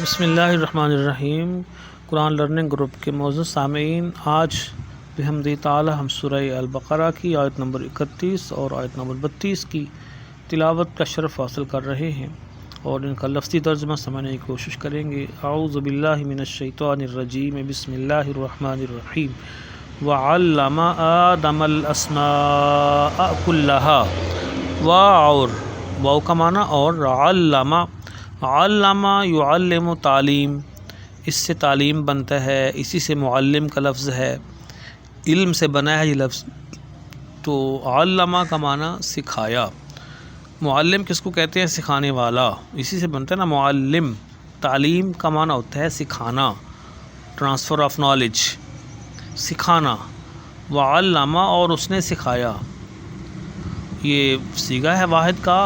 بسم اللہ الرحمن الرحیم۔ قرآن لرننگ گروپ کے معزز سامعین، آج بحمد تعالی ہم سورہ البقرہ کی آیت نمبر 31 اور آیت نمبر 32 کی تلاوت کا شرف حاصل کر رہے ہیں اور ان کا لفظی ترجمہ سمجھنے کی کوشش کریں گے۔ اعوذ باللہ من الشیطان الرجیم، بسم اللہ الرحمن الرحیم۔ وعلم آدم الاسماء كلها، واو کا معنی اور علم یعلم تعلیم، اس سے تعلیم بنتا ہے، اسی سے معلم کا لفظ ہے، علم سے بنا ہے یہ لفظ۔ تو علمہ کا معنی سکھایا، معلم کس کو کہتے ہیں؟ سکھانے والا، اسی سے بنتا ہے نا معلم۔ تعلیم کا معنی ہوتا ہے سکھانا، ٹرانسفر آف نالج، سکھانا۔ وعلمہ، اور اس نے سکھایا، یہ صیغہ ہے واحد کا،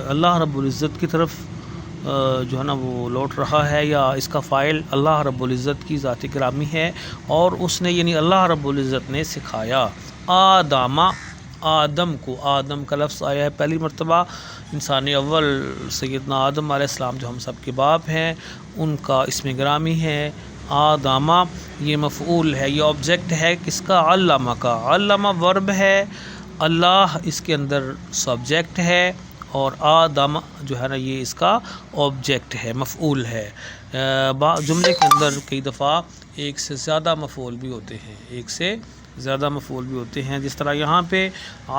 اللہ رب العزت کی طرف جو ہے نا وہ لوٹ رہا ہے، یا اس کا فاعل اللہ رب العزت کی ذات گرامی ہے، اور اس نے یعنی اللہ رب العزت نے سکھایا آدم کو۔ آدم کا لفظ آیا ہے پہلی مرتبہ، انسان اول سیدنا آدم علیہ السلام جو ہم سب کے باپ ہیں، ان کا اسم گرامی ہے آدمہ، یہ مفعول ہے، یہ آبجیکٹ ہے کس کا؟ علمہ کا۔ علمہ ورب ہے، اللہ اس کے اندر سبجیکٹ ہے، اور آدم جو ہے نا یہ اس کا آبجیکٹ ہے، مفعول ہے۔ جملے کے اندر کئی دفعہ ایک سے زیادہ مفعول بھی ہوتے ہیں، جس طرح یہاں پہ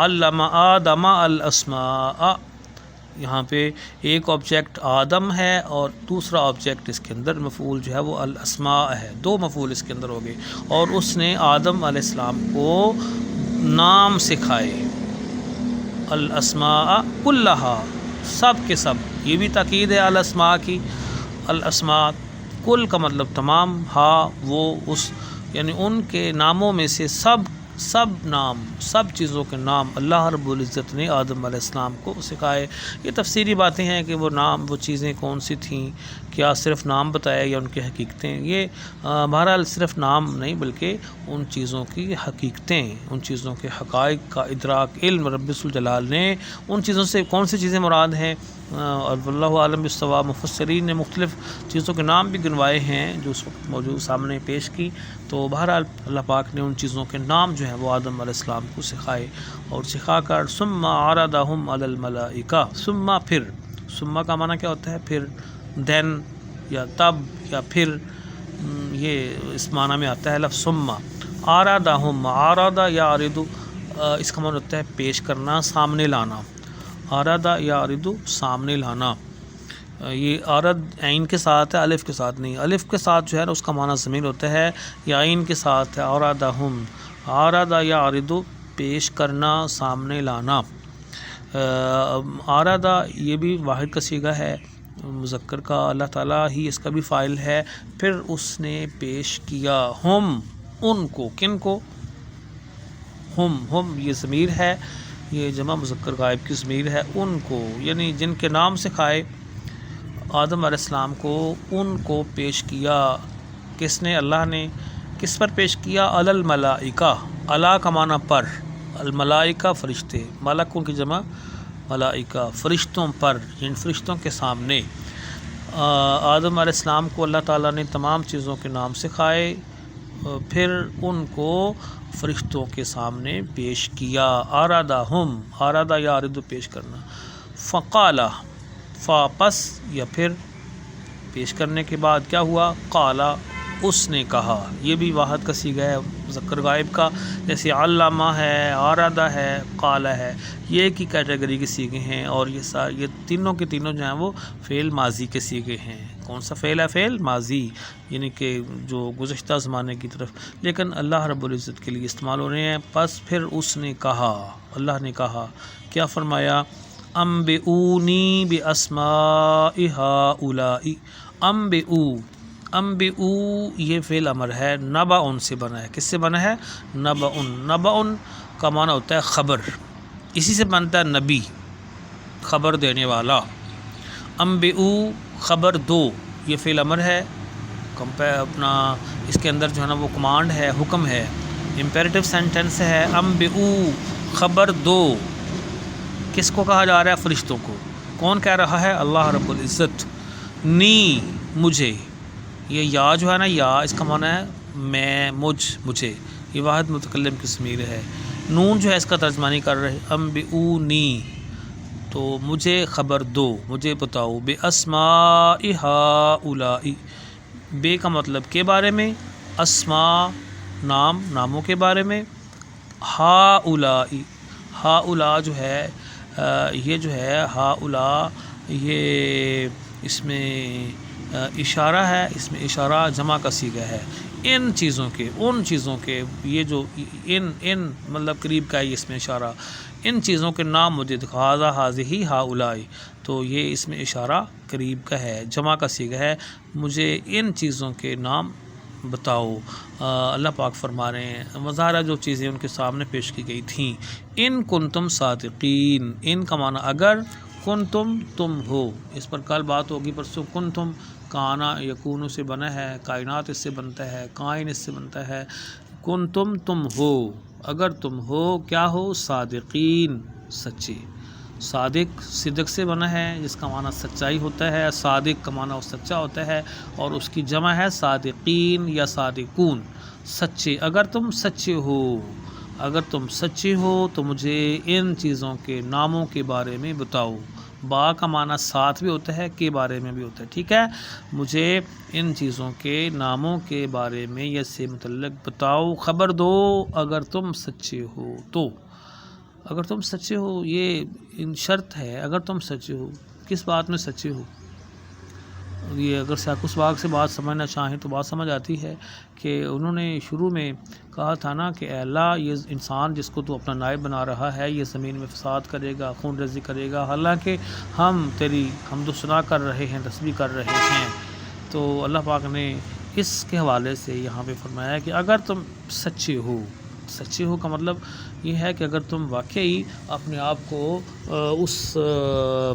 علم آدم الاسماء، یہاں پہ ایک آبجیکٹ آدم ہے اور دوسرا آبجیکٹ اس کے اندر مفعول جو ہے وہ الاسماء ہے، دو مفعول اس کے اندر ہو گئے، اور اس نے آدم علیہ السلام کو نام سکھائے، الاسماء کلہا، سب کے سب، یہ بھی تاکید ہے الاسماء کی۔ الاسماء کل کا مطلب تمام، ہا وہ اس، یعنی ان کے ناموں میں سے سب نام، سب چیزوں کے نام اللہ رب العزت نے آدم علیہ السلام کو سکھائے۔ یہ تفسیری باتیں ہیں کہ وہ نام، وہ چیزیں کون سی تھیں، کیا صرف نام بتایا یا ان کی حقیقتیں، یہ بہرحال صرف نام نہیں بلکہ ان چیزوں کی حقیقتیں، ان چیزوں کے حقائق کا ادراک، علم رب الجلال نے ان چیزوں سے کون سی چیزیں مراد ہیں، اور واللہ عالم بالصواب۔ مفسرین نے مختلف چیزوں کے نام بھی گنوائے ہیں جو اس وقت موجود سامنے پیش کی، تو بہرحال اللہ پاک نے ان چیزوں کے نام جو ہیں وہ آدم علیہ السلام کو سکھائے، اور سکھا کر ثم عرضہم علی الملائکہ، ثم پھر، ثم کا معنی کیا ہوتا ہے؟ پھر، دین یا تب یا پھر، یہ اس معنی میں آتا ہے لفظ ثم۔ عرضہم، عرض یا عرض، اس کا معنی ہوتا ہے پیش کرنا، سامنے لانا، عرض یا عرض، سامنے لانا۔ یہ عرض عین کے ساتھ ہے، الف کے ساتھ نہیں، الف کے ساتھ جو ہے نا اس کا معنی ضمیر ہوتا ہے، یا عین کے ساتھ ہے، عرضہم، عرض یا عرض، پیش کرنا، سامنے لانا۔ عرض یہ بھی واحد کا صیغہ ہے، مذکر کا، اللہ تعالیٰ ہی اس کا بھی فاعل ہے۔ پھر اس نے پیش کیا، ہم، ان کو، کن کو؟ ہم یہ ضمیر ہے، یہ جمع مذکر غائب کی ضمیر ہے، ان کو، یعنی جن کے نام سکھائے آدم علیہ السلام کو، ان کو پیش کیا، کس نے؟ اللہ نے۔ کس پر پیش کیا؟ علی الملائکہ، علی کا معنی پر، الملائکہ فرشتے، ملکوں کی جمع ملائکہ، فرشتوں پر، جن فرشتوں کے سامنے آدم علیہ السلام کو اللہ تعالیٰ نے تمام چیزوں کے نام سکھائے، پھر ان کو فرشتوں کے سامنے پیش کیا۔ عرضہم، عرض یا عرض، پیش کرنا۔ فقال، پس یا پھر، پیش کرنے کے بعد کیا ہوا؟ قال، اس نے کہا، یہ بھی واحد کا صیغہ ہے مذکر غائب کا، جیسے علامہ ہے، عرض ہے، قال ہے، یہ ایک ہی کیٹیگری کے صیغے ہیں، اور یہ تینوں کے تینوں جو ہیں وہ فعل ماضی کے صیغے ہیں۔ کون سا فعل ہے؟ فعل ماضی، یعنی کہ جو گزشتہ زمانے کی طرف، لیکن اللہ رب العزت کے لیے استعمال ہو رہے ہیں۔ پس پھر اس نے کہا، اللہ نے کہا، کیا فرمایا؟ انبئونی باسماء ہؤلاء، انبئو یہ فعل امر ہے، نبأ سے بنا ہے، کس سے بنا ہے؟ نبأ کا معنی ہوتا ہے خبر، اسی سے بنتا ہے نبی، خبر دینے والا۔ انبئو خبر دو، یہ فعل امر ہے، اپنا اس کے اندر جو ہے نا وہ کمانڈ ہے، حکم ہے، امپیریٹو سینٹنس ہے۔ انبئو خبر دو، کس کو کہا جا رہا ہے؟ فرشتوں کو۔ کون کہہ رہا ہے؟ اللہ رب العزت۔ نی مجھے، یہ یا جو ہے نا، یا اس کا معنی ہے میں، مجھے، یہ واحد متکلم کی ضمیر ہے۔ نون جو ہے اس کا ترجمانی کر رہے انبئونی، تو مجھے خبر دو، مجھے بتاؤ، باسماء ہؤلاء، بے کا مطلب کے بارے میں، اسماء نام، ناموں کے بارے میں، ہؤلاء، ہؤلاء جو ہے یہ جو ہے ہؤلاء، یہ اس میں اشارہ ہے، اس میں اشارہ جمع کا صیغہ ہے، ان چیزوں کے، ان چیزوں کے، یہ جو ان مطلب قریب کا ہے اس میں اشارہ، ان چیزوں کے نام مجھے دکھا، ہذہ ہؤلاء، تو یہ اس میں اشارہ قریب کا ہے، جمع کا صیغہ ہے، مجھے ان چیزوں کے نام بتاؤ۔ اللہ پاک فرما رہے ہیں مظاہرہ جو چیزیں ان کے سامنے پیش کی گئی تھیں، ان کنتم صادقین، ان کا معنی اگر، کنتم تم ہو، اس پر کل بات ہوگی پرسوں، کنتم کانا یکون سے بنا ہے، کائنات اس سے بنتا ہے، کائن اس سے بنتا ہے، کنتم تم ہو، اگر تم ہو، کیا ہو، صادقین سچے، صادق صدق سے بنا ہے جس کا معنی سچائی ہوتا ہے، صادق کا معنی وہ سچا ہوتا ہے، اور اس کی جمع ہے صادقین یا صادقون، سچے، اگر تم سچے ہو، اگر تم سچے ہو تو مجھے ان چیزوں کے ناموں کے بارے میں بتاؤ، با کا معنی ساتھ بھی ہوتا ہے، کے بارے میں بھی ہوتا ہے، ٹھیک ہے، مجھے ان چیزوں کے ناموں کے بارے میں یا سے متعلق بتاؤ، خبر دو، اگر تم سچے ہو تو، اگر تم سچے ہو، یہ ان شرط ہے، اگر تم سچے ہو، کس بات میں سچے ہو، یہ اگر سیاق و سباق سے بات سمجھنا چاہیں تو بات سمجھ آتی ہے کہ انہوں نے شروع میں کہا تھا نا کہ اے اللہ، یہ انسان جس کو تو اپنا نائب بنا رہا ہے یہ زمین میں فساد کرے گا، خون ریزی کرے گا، حالانکہ ہم تیری حمد و ثنا کر رہے ہیں، تسبیح کر رہے ہیں، تو اللہ پاک نے اس کے حوالے سے یہاں پہ فرمایا کہ اگر تم سچے ہو، سچے ہو کا مطلب یہ ہے کہ اگر تم واقعی اپنے آپ کو اس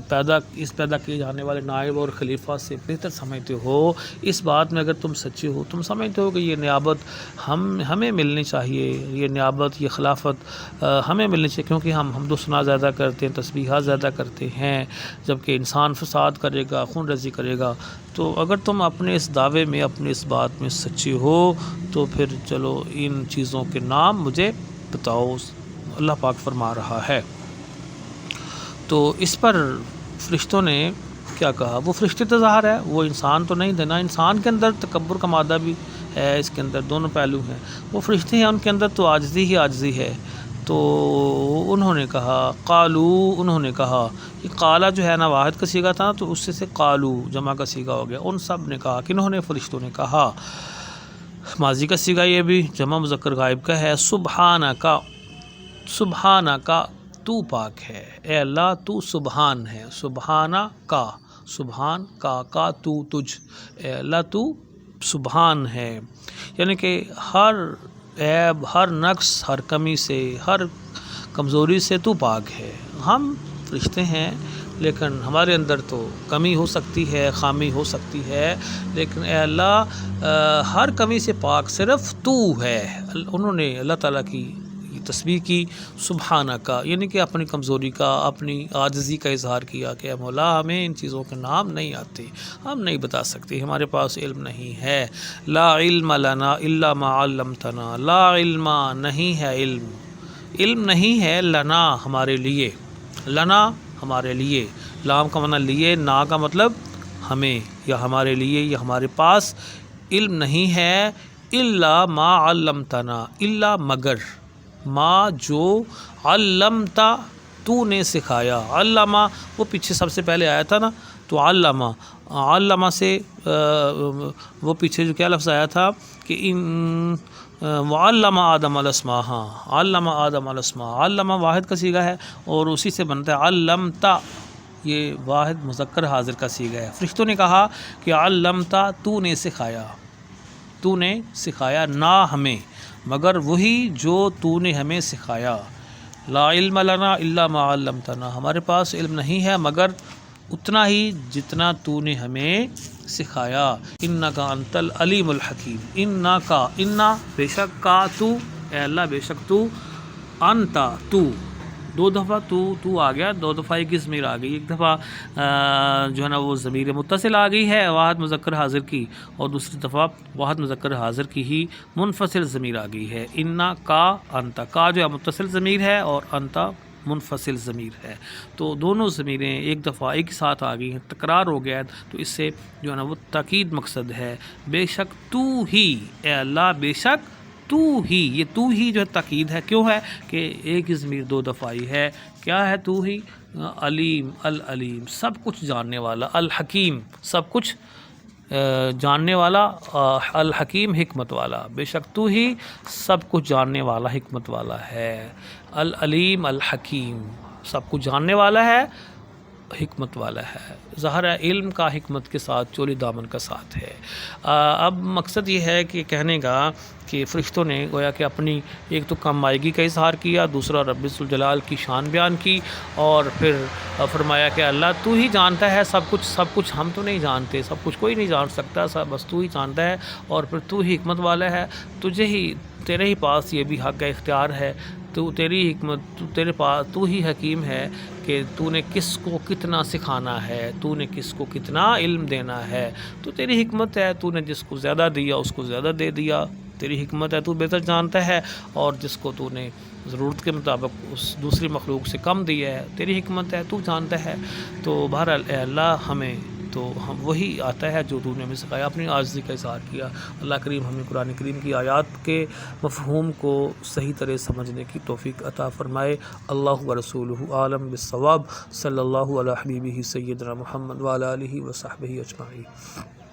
پیدا کیے جانے والے نائب اور خلیفہ سے بہتر سمجھتے ہو، اس بات میں اگر تم سچے ہو، تم سمجھتے ہو کہ یہ نیابت ہمیں ملنی چاہیے، یہ نیابت، یہ خلافت ہمیں ملنی چاہیے، کیونکہ ہم حمد و ثنا زیادہ کرتے ہیں، تسبیحات زیادہ کرتے ہیں، جبکہ انسان فساد کرے گا، خون ریزی کرے گا، تو اگر تم اپنے اس دعوے میں، اپنے اس بات میں سچے ہو تو پھر چلو ان چیزوں کے نام مجھے بتاؤ، اللہ پاک فرما رہا ہے۔ تو اس پر فرشتوں نے کیا کہا، وہ فرشتے تو ظاہر ہے، وہ انسان تو نہیں دینا، انسان کے اندر تکبر کا مادہ بھی ہے، اس کے اندر دونوں پہلو ہیں، وہ فرشتے ہیں، ان کے اندر تو عاجزی ہی عاجزی ہے، تو انہوں نے کہا، قالو، انہوں نے کہا، یہ قالا جو ہے نا واحد کا صیغہ تھا تو اس سے قالو جمع کا صیغہ ہو گیا، ان سب نے کہا، کنہوں نے، فرشتوں نے کہا، ماضی کا صیغہ یہ بھی جمع مذکر غائب کا ہے، سبحانک، سبحانک، تو پاک ہے، اے اللہ تو سبحان ہے، سبحانک، سبحان کا تو تجھ، اے اللہ تو سبحان ہے، یعنی کہ ہر عیب، ہر نقص، ہر کمی سے، ہر کمزوری سے تو پاک ہے، ہم فرشتے ہیں لیکن ہمارے اندر تو کمی ہو سکتی ہے، خامی ہو سکتی ہے، لیکن اے اللہ ہر کمی سے پاک صرف تو ہے۔ انہوں نے اللہ تعالیٰ کی تسبیح کی، سبحانہ کا، یعنی کہ اپنی کمزوری کا، اپنی عاجزی کا اظہار کیا کہ اے مولا ہمیں ان چیزوں کے نام نہیں آتے، ہم نہیں بتا سکتے، ہمارے پاس علم نہیں ہے، لا علم لنا الا ما علمتنا، لا علم، نہیں ہے علم، علم نہیں ہے، لنا ہمارے لیے، لنا ہمارے لیے، لام کا معنی لیے، نا کا مطلب ہمیں یا ہمارے لیے یا ہمارے پاس علم نہیں ہے، الا ما علمتنا، الا مگر، ما جو، علمتا تو نے سکھایا، علامہ وہ پیچھے سب سے پہلے آیا تھا نا، تو علامہ، علامہ سے وہ پیچھے جو کیا لفظ آیا تھا کہ ان وعلم آدم الاسماء، ہاں علم آدم الاسماء، علم واحد کا صیغہ ہے اور اسی سے بنتا ہے علمتا، یہ واحد مذکر حاضر کا صیغہ ہے۔ فرشتوں نے کہا کہ علمتا تو نے سکھایا، تو نے سکھایا، نہ ہمیں مگر وہی جو تو نے ہمیں سکھایا، لا علم لنا الا ما علمتنا، ہمارے پاس علم نہیں ہے مگر اتنا ہی جتنا تو نے ہمیں سکھایا، انکا انت العلیم الحکیم، انکا، انا بے شک، کا تو، اے اللہ بے شک تو، انتا تو، دو دفعہ تو آ گیا، دو دفعہ ایک ضمیر آ گئی، ایک دفعہ جو ہے نا وہ ضمیر متصل آ گئی ہے واحد مذکر حاضر کی، اور دوسری دفعہ واحد مذکر حاضر کی ہی منفصل ضمیر آ گئی ہے۔ انا کا انتا، کا جو ہے متصل ضمیر ہے اور انتا منفصل ضمیر ہے، تو دونوں ضمیریں ایک دفعہ ایک ساتھ آ گئی ہیں، تکرار ہو گیا ہے، تو اس سے جو ہے نا وہ تاکید مقصد ہے۔ بے شک تو ہی، اے اللہ بے شک تو ہی، یہ تو ہی جو ہے تاکید ہے، کیوں ہے کہ ایک ضمیر دو دفعہ آئی ہے۔ کیا ہے تو ہی؟ علیم، العلیم سب کچھ جاننے والا، الحکیم سب کچھ جاننے والا، الحکیم حکمت والا، بے شک تو ہی سب کچھ جاننے والا حکمت والا ہے۔ العلیم الحکیم سب کچھ جاننے والا ہے، حکمت والا ہے۔ ظاہر ہے علم کا حکمت کے ساتھ چولی دامن کا ساتھ ہے۔ اب مقصد یہ ہے کہ کہنے کا کہ فرشتوں نے گویا کہ اپنی ایک تو کم مائگی کا اظہار کیا، دوسرا رب الجلال کی شان بیان کی، اور پھر فرمایا کہ اللہ تو ہی جانتا ہے سب کچھ ہم تو نہیں جانتے، سب کچھ کوئی نہیں جان سکتا، سب بس تو ہی جانتا ہے، اور پھر تو ہی حکمت والا ہے، تیرے ہی پاس یہ بھی حق اختیار ہے، تو تیری حکمت، تیرے پاس تو ہی حکیم ہے کہ تو نے کس کو کتنا سکھانا ہے، تو نے کس کو کتنا علم دینا ہے، تو تیری حکمت ہے، تو نے جس کو زیادہ دیا اس کو زیادہ دے دیا، تیری حکمت ہے، تو بہتر جانتا ہے، اور جس کو تو نے ضرورت کے مطابق اس دوسری مخلوق سے کم دیا ہے، تیری حکمت ہے، تو جانتا ہے۔ تو بہرحال اے اللہ ہمیں تو ہم وہی آتا ہے جو تو نے ہمیں سکھایا، اپنی عاجزی کا اظہار کیا۔ اللہ کریم ہمیں قرآن کریم کی آیات کے مفہوم کو صحیح طرح سمجھنے کی توفیق عطا فرمائے۔ اللہ و رسولہ عالم بالصواب، صلی اللہ علی حبیبہ سیدنا محمد وعلی آلہ وصحبہ اجمعین۔